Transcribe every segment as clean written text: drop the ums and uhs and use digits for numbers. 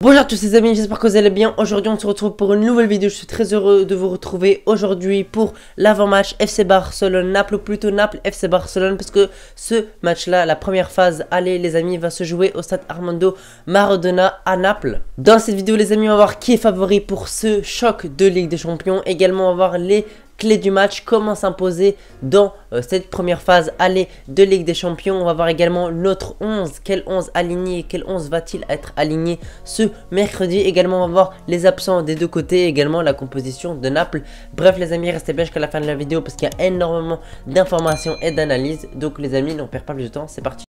Bonjour à tous les amis, j'espère que vous allez bien. Aujourd'hui on se retrouve pour une nouvelle vidéo. Je suis très heureux de vous retrouver aujourd'hui pour l'avant-match FC Barcelone-Naples, ou plutôt Naples-FC Barcelone, parce que ce match là, la première phase, allez les amis, va se jouer au stade Armando Maradona à Naples. Dans cette vidéo les amis, on va voir qui est favori pour ce choc de Ligue des Champions. Également on va voir les clés du match, comment s'imposer dans cette première phase aller de Ligue des Champions. On va voir également notre 11, quel 11 aligné, quel 11 va-t-il être aligné ce mercredi. Également on va voir les absents des deux côtés, également la composition de Naples. Bref les amis, restez bien jusqu'à la fin de la vidéo parce qu'il y a énormément d'informations et d'analyses. Donc les amis, n'en perd pas plus de temps, c'est parti.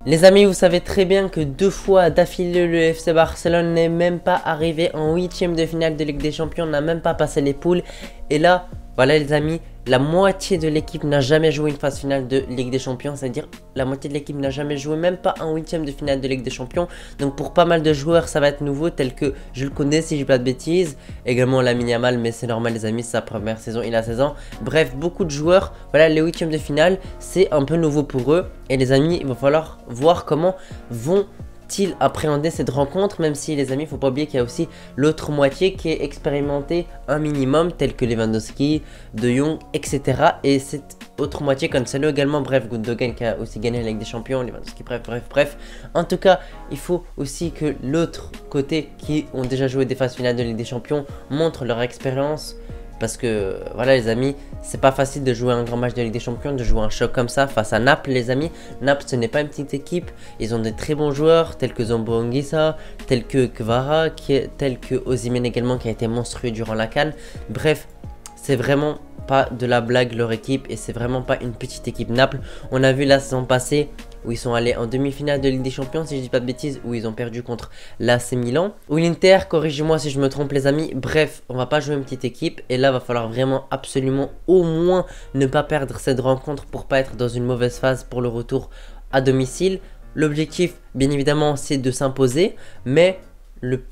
Les amis, vous savez très bien que 2 fois d'affilée le FC Barcelone n'est même pas arrivé en 8e de finale de Ligue des Champions, n'a même pas passé les poules. Et là, voilà les amis, la moitié de l'équipe n'a jamais joué une phase finale de Ligue des Champions, c'est-à-dire la moitié de l'équipe n'a jamais joué même pas en 8e de finale de Ligue des Champions. Donc pour pas mal de joueurs ça va être nouveau, tel que je le connais si je dis pas de bêtises. Également Lamine Yamal, mais c'est normal les amis, c'est sa première saison, il a 16 ans. Bref, beaucoup de joueurs, voilà les 8e de finale, c'est un peu nouveau pour eux. Et les amis, il va falloir voir comment vont appréhender cette rencontre, même si les amis, il faut pas oublier qu'il y a aussi l'autre moitié qui est expérimentée un minimum, tel que Lewandowski, De Jong, etc. Et cette autre moitié, Cancelo également, bref, Gundogan qui a aussi gagné la Ligue des Champions, Lewandowski, bref. En tout cas, il faut aussi que l'autre côté qui ont déjà joué des phases finales de Ligue des Champions montre leur expérience. Parce que voilà les amis, c'est pas facile de jouer un grand match de Ligue des Champions, de jouer un choc comme ça face à Naples les amis. Naples ce n'est pas une petite équipe, ils ont des très bons joueurs tels que Zambo Anguissa, tels que Kvara, tels que Osimhen également qui a été monstrueux durant la CAN. Bref, c'est vraiment pas de la blague leur équipe et c'est vraiment pas une petite équipe Naples. On a vu la saison passée où ils sont allés en demi-finale de Ligue des Champions, si je dis pas de bêtises, où ils ont perdu contre l'AC Milan. Ou l'Inter, corrigez-moi si je me trompe les amis. Bref, on va pas jouer une petite équipe. Et là, va falloir vraiment absolument au moins ne pas perdre cette rencontre pour pas être dans une mauvaise phase pour le retour à domicile. L'objectif, bien évidemment, c'est de s'imposer. Mais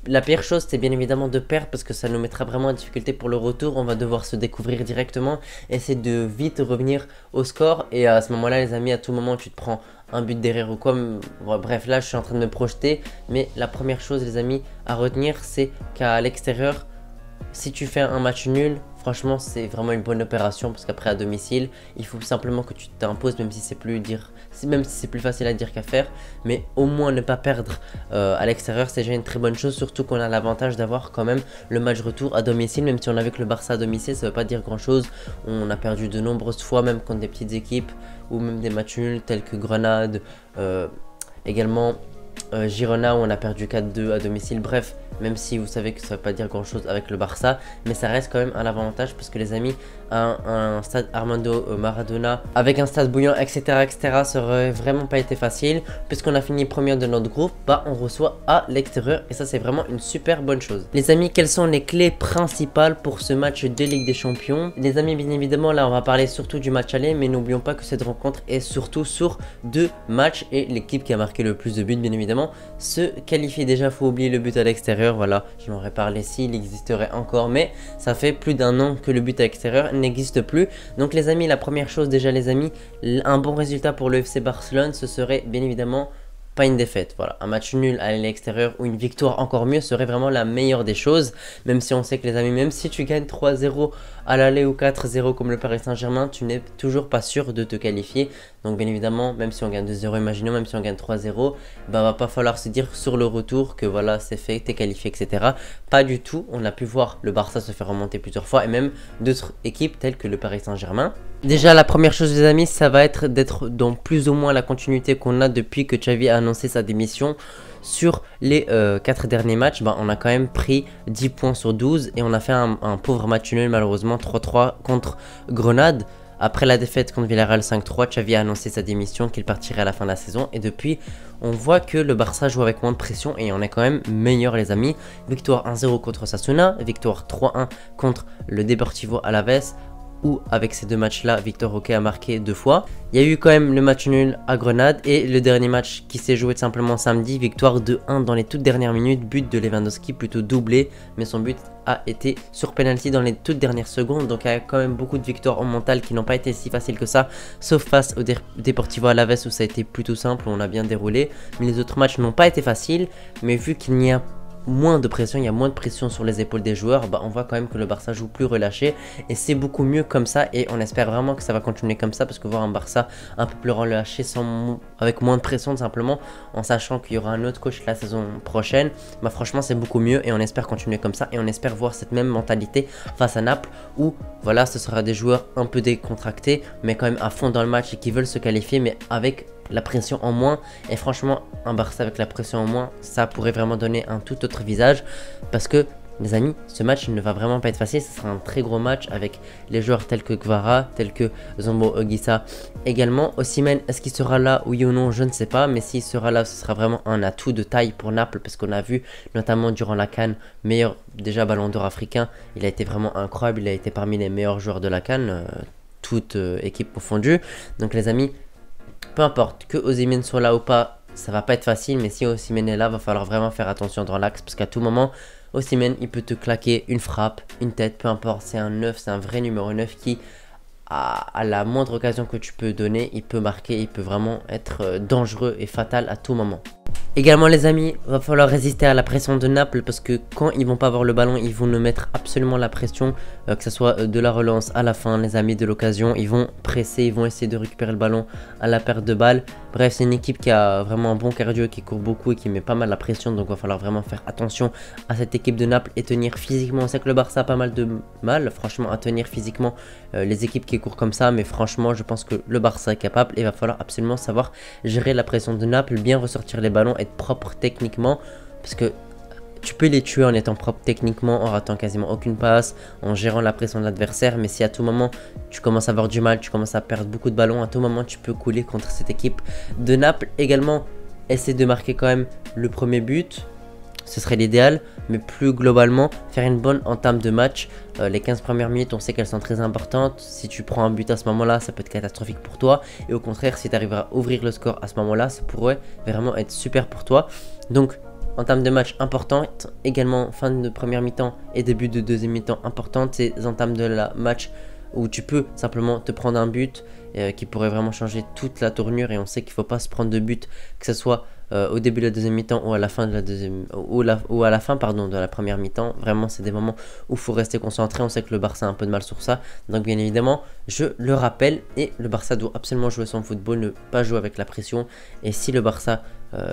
la pire chose, c'est bien évidemment de perdre parce que ça nous mettra vraiment en difficulté pour le retour. On va devoir se découvrir directement, essayer de vite revenir au score. Et à ce moment-là, les amis, à tout moment, tu te prends un but derrière ou quoi. Bref, là, je suis en train de me projeter. Mais la première chose, les amis, à retenir, c'est qu'à l'extérieur, si tu fais un match nul, franchement, c'est vraiment une bonne opération parce qu'après à domicile, il faut simplement que tu t'imposes, même si c'est plus facile à dire qu'à faire, mais au moins ne pas perdre à l'extérieur, c'est déjà une très bonne chose, surtout qu'on a l'avantage d'avoir quand même le match retour à domicile, même si on a vu que le Barça à domicile, ça veut pas dire grand chose. On a perdu de nombreuses fois, même contre des petites équipes ou même des matchs nuls tels que Grenade, également Girona où on a perdu 4-2 à domicile. Bref, même si vous savez que ça veut pas dire grand chose avec le Barça, mais ça reste quand même un avantage parce que les amis, un stade Armando Maradona avec un stade bouillant, etc., ça aurait vraiment pas été facile. Puisqu'on a fini premier de notre groupe, bah on reçoit à l'extérieur et ça c'est vraiment une super bonne chose. Les amis, quelles sont les clés principales pour ce match de Ligue des Champions? Les amis, bien évidemment là on va parler surtout du match aller, mais n'oublions pas que cette rencontre est surtout sur 2 matchs et l'équipe qui a marqué le plus de buts bien évidemment se qualifie. Déjà faut oublier le but à l'extérieur, voilà, je m'en reparlé s'il existerait encore, mais ça fait plus d'un an que le but à l'extérieur n'existe plus. Donc les amis, la première chose déjà les amis, un bon résultat pour le FC Barcelone, ce serait bien évidemment pas une défaite, voilà, un match nul à l'extérieur ou une victoire encore mieux serait vraiment la meilleure des choses. Même si on sait que les amis, même si tu gagnes 3-0 à l'aller ou 4-0 comme le Paris Saint-Germain, tu n'es toujours pas sûr de te qualifier. Donc bien évidemment, même si on gagne 2-0, imaginons, même si on gagne 3-0, bah va pas falloir se dire sur le retour que voilà c'est fait, t'es qualifié, etc. Pas du tout, on a pu voir le Barça se faire remonter plusieurs fois et même d'autres équipes telles que le Paris Saint-Germain. Déjà la première chose les amis, ça va être d'être dans plus ou moins la continuité qu'on a depuis que Xavi a annoncé sa démission. Sur les 4 derniers matchs, bah, on a quand même pris 10 points sur 12 et on a fait un pauvre match nul malheureusement 3-3 contre Grenade. Après la défaite contre Villarreal 5-3, Xavi a annoncé sa démission, qu'il partirait à la fin de la saison. Et depuis, on voit que le Barça joue avec moins de pression et on est quand même meilleur les amis. Victoire 1-0 contre Osasuna, victoire 3-1 contre le Deportivo Alavés. où avec ces deux matchs-là, Victor Roque a marqué 2 fois. Il y a eu quand même le match nul à Grenade et le dernier match qui s'est joué tout simplement samedi, victoire 2-1 dans les toutes dernières minutes, but de Lewandowski, plutôt doublé, mais son but a été sur penalty dans les toutes dernières secondes. Donc il y a quand même beaucoup de victoires en mental qui n'ont pas été si faciles que ça, sauf face au Deportivo Alavés où ça a été plutôt simple, où on a bien déroulé. Mais les autres matchs n'ont pas été faciles, mais vu qu'il n'y a moins de pression, il y a moins de pression sur les épaules des joueurs, bah on voit quand même que le Barça joue plus relâché et c'est beaucoup mieux comme ça, et on espère vraiment que ça va continuer comme ça, parce que voir un Barça un peu plus relâché avec moins de pression tout simplement, en sachant qu'il y aura un autre coach la saison prochaine, bah franchement c'est beaucoup mieux, et on espère continuer comme ça, et on espère voir cette même mentalité face à Naples où voilà, ce sera des joueurs un peu décontractés mais quand même à fond dans le match et qui veulent se qualifier, mais avec la pression en moins. Et franchement, un Barça avec la pression en moins, ça pourrait vraiment donner un tout autre visage, parce que les amis, ce match ne va vraiment pas être facile. Ce sera un très gros match avec les joueurs tels que Kvara, tels que Zambo Anguissa également. Osimhen, est-ce qu'il sera là, oui ou non, je ne sais pas, mais s'il sera là, ce sera vraiment un atout de taille pour Naples, parce qu'on a vu notamment durant la CAN, meilleur déjà ballon d'or africain, il a été vraiment incroyable, il a été parmi les meilleurs joueurs de la CAN, toute équipe confondue. Donc les amis, peu importe que Osimhen soit là ou pas, ça va pas être facile, mais si Osimhen est là, va falloir vraiment faire attention dans l'axe, parce qu'à tout moment, Osimhen, il peut te claquer une frappe, une tête, peu importe, c'est un 9, c'est un vrai numéro 9 qui, à la moindre occasion que tu peux donner, il peut marquer, il peut vraiment être dangereux et fatal à tout moment. Également les amis, va falloir résister à la pression de Naples, parce que quand ils vont pas avoir le ballon, ils vont nous mettre absolument la pression, que ce soit de la relance à la fin, les amis, de l'occasion, ils vont presser, ils vont essayer de récupérer le ballon à la perte de balle. Bref, c'est une équipe qui a vraiment un bon cardio, qui court beaucoup et qui met pas mal la pression, donc va falloir vraiment faire attention à cette équipe de Naples et tenir physiquement. On sait que le Barça a pas mal de mal, franchement, à tenir physiquement les équipes qui courent comme ça, mais franchement, je pense que le Barça est capable, et va falloir absolument savoir gérer la pression de Naples, bien ressortir les ballons, être propre techniquement, parce que tu peux les tuer en étant propre techniquement, en ratant quasiment aucune passe, en gérant la pression de l'adversaire. Mais si à tout moment tu commences à avoir du mal, tu commences à perdre beaucoup de ballons, à tout moment tu peux couler contre cette équipe de Naples. Également, essayer de marquer quand même le premier but, ce serait l'idéal, mais plus globalement, faire une bonne entame de match. Les 15 premières minutes, on sait qu'elles sont très importantes. Si tu prends un but à ce moment-là, ça peut être catastrophique pour toi. Et au contraire, si tu arrives à ouvrir le score à ce moment-là, ça pourrait vraiment être super pour toi. Donc, entame de match importante. Également, fin de première mi-temps et début de deuxième mi-temps importante. Ces entames de la match où tu peux simplement te prendre un but qui pourrait vraiment changer toute la tournure. Et on sait qu'il ne faut pas se prendre de but, que ce soit au début de la deuxième mi-temps ou à la fin de la deuxième ou à la fin de la première mi-temps. Vraiment, c'est des moments où il faut rester concentré. On sait que le Barça a un peu de mal sur ça, donc bien évidemment je le rappelle, et le Barça doit absolument jouer son football, ne pas jouer avec la pression. Et si le Barça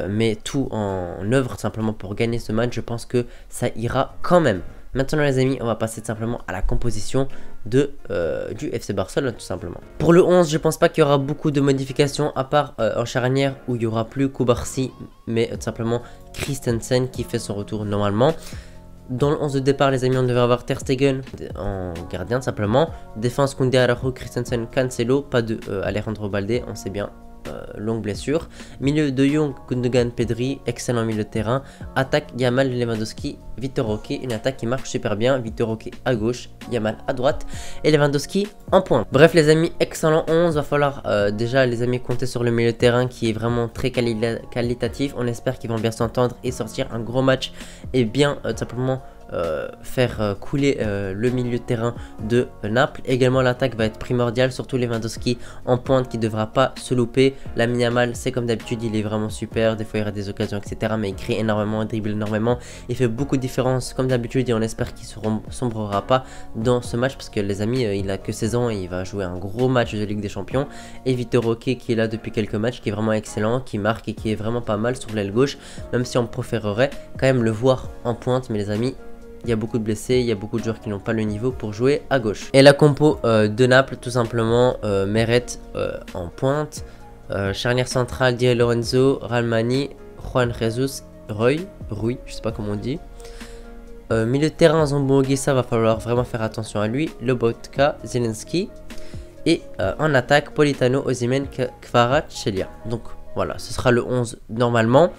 met tout en œuvre simplement pour gagner ce match, je pense que ça ira quand même. Maintenant les amis, on va passer tout simplement à la composition du FC Barcelone tout simplement. Pour le 11, je pense pas qu'il y aura beaucoup de modifications, à part en charnière où il y aura plus Cubarsí, mais tout simplement Christensen qui fait son retour normalement. Dans le 11 de départ les amis, on devrait avoir Ter Stegen en gardien simplement. Défense Koundé, Araujo, Christensen, Cancelo, pas de Alejandro Balde, on sait bien. Longue blessure. Milieu de Jong, Gundogan, Pedri, excellent milieu de terrain. Attaque Yamal, Lewandowski, Vitor Roque, une attaque qui marche super bien. Vitor Roque à gauche, Yamal à droite et Lewandowski en pointe. Bref les amis, excellent 11. Va falloir déjà les amis compter sur le milieu de terrain qui est vraiment très qualitatif. On espère qu'ils vont bien s'entendre et sortir un gros match et bien tout simplement faire couler le milieu de terrain de Naples. Également l'attaque va être primordiale, surtout Lewandowski en pointe qui devra pas se louper. Lamine Yamal, c'est comme d'habitude, il est vraiment super, des fois il y aura des occasions etc, mais il crée énormément, il dribble énormément, il fait beaucoup de différence comme d'habitude, et on espère qu'il ne sombrera pas dans ce match, parce que les amis, il a que 16 ans et il va jouer un gros match de Ligue des Champions. Et Vitor Roque qui est là depuis quelques matchs, qui est vraiment excellent, qui marque et qui est vraiment pas mal sur l'aile gauche, même si on préférerait quand même le voir en pointe. Mais les amis, il y a beaucoup de blessés, il y a beaucoup de joueurs qui n'ont pas le niveau pour jouer à gauche. Et la compo de Naples, tout simplement, Meret en pointe, charnière centrale, Di Lorenzo, Ralmani, Juan Jesus, Rui, je sais pas comment on dit. Milieu de terrain, Zambo Anguissa, va falloir vraiment faire attention à lui. Lobotka, Zelensky. Et en attaque, Politano, Osimhen, Kvaratskhelia. Donc voilà, ce sera le 11 normalement.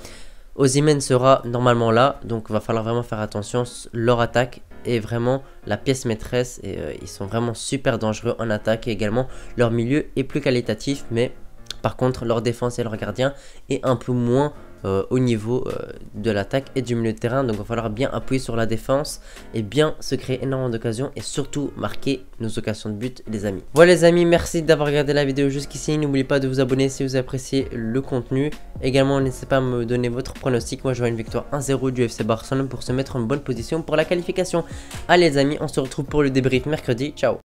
Osimhen sera normalement là, donc va falloir vraiment faire attention. Leur attaque est vraiment la pièce maîtresse et ils sont vraiment super dangereux en attaque et également leur milieu est plus qualitatif, mais par contre leur défense et leur gardien est un peu moins au niveau de l'attaque et du milieu de terrain. Donc il va falloir bien appuyer sur la défense et bien se créer énormément d'occasions et surtout marquer nos occasions de but les amis. Voilà les amis, merci d'avoir regardé la vidéo jusqu'ici. N'oubliez pas de vous abonner si vous appréciez le contenu. Également n'hésitez pas à me donner votre pronostic. Moi je vois une victoire 1-0 du FC Barcelone pour se mettre en bonne position pour la qualification. Allez les amis, on se retrouve pour le débrief mercredi. Ciao.